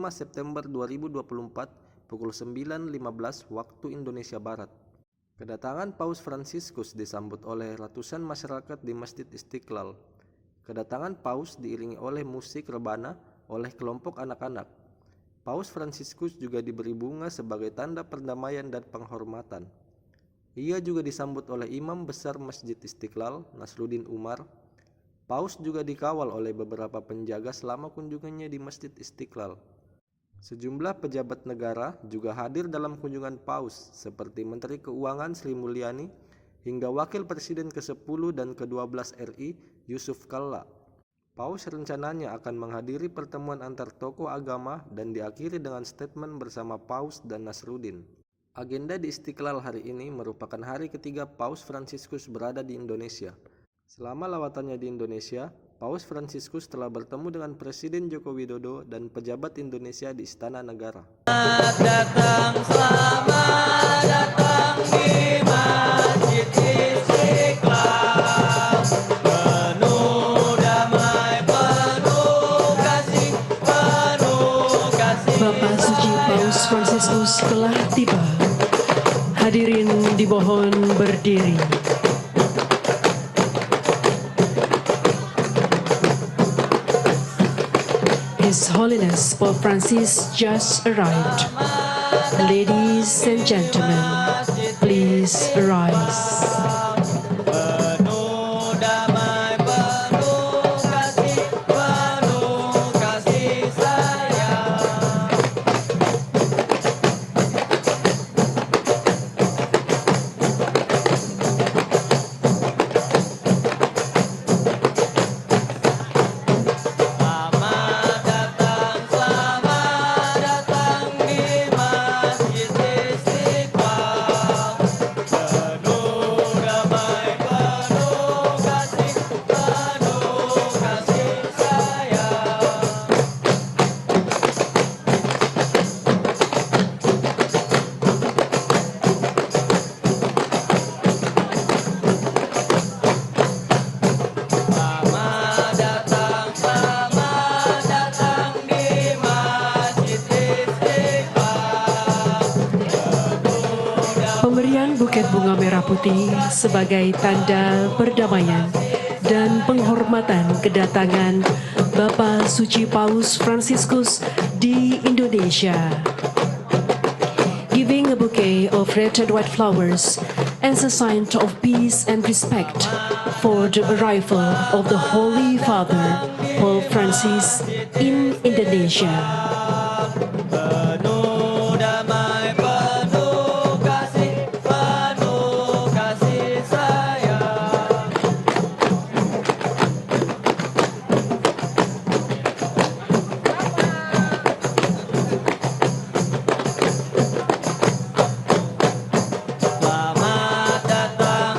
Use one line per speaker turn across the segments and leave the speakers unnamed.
5 September 2024 pukul 9.15 waktu Indonesia Barat. Kedatangan Paus Fransiskus disambut oleh ratusan masyarakat di Masjid Istiqlal. Kedatangan Paus diiringi oleh musik rebana oleh kelompok anak-anak. Paus Fransiskus juga diberi bunga sebagai tanda perdamaian dan penghormatan. Ia juga disambut oleh Imam Besar Masjid Istiqlal, Nasruddin Umar. Paus juga dikawal oleh beberapa penjaga selama kunjungannya di Masjid Istiqlal. Sejumlah pejabat negara juga hadir dalam kunjungan Paus, seperti Menteri Keuangan Sri Mulyani hingga Wakil Presiden ke-10 dan ke-12 RI Yusuf Kalla. Paus rencananya akan menghadiri pertemuan antar tokoh agama dan diakhiri dengan statement bersama Paus dan Nasruddin. Agenda di Istiqlal hari ini merupakan hari ketiga Paus Fransiskus berada di Indonesia. Selama lawatannya di Indonesia, Paus Fransiskus telah bertemu dengan Presiden Joko Widodo dan pejabat Indonesia di Istana Negara.
Selamat datang di Masjid Istiqlal. Penuh damai, penuh kasih, penuh kasih.
Bapak Suci Paus Fransiskus telah tiba. Hadirin dimohon berdiri. His Holiness Pope Francis just arrived. Ladies and gentlemen, please rise.
Penuh damai, penuh kasih sayang. Selamat datang di Masjid Istiqlal. Penuh damai, penuh kasih sayang. Selamat datang di Masjid Istiqlal.
Pemberian buket bunga merah putih sebagai tanda perdamaian dan penghormatan kedatangan Bapak Suci Paus Fransiskus di Indonesia. Giving a bouquet of red and white flowers as a sign of peace and respect for the arrival of the Holy Father, Pope Francis, in Indonesia.
Penuh damai, penuh kasih sayang.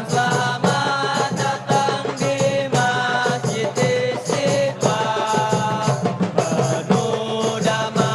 Selamat datang di Masjid Istiqlal. Penuh damai.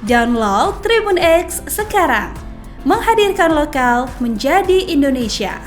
Download Tribun X sekarang. Menghadirkan lokal menjadi Indonesia.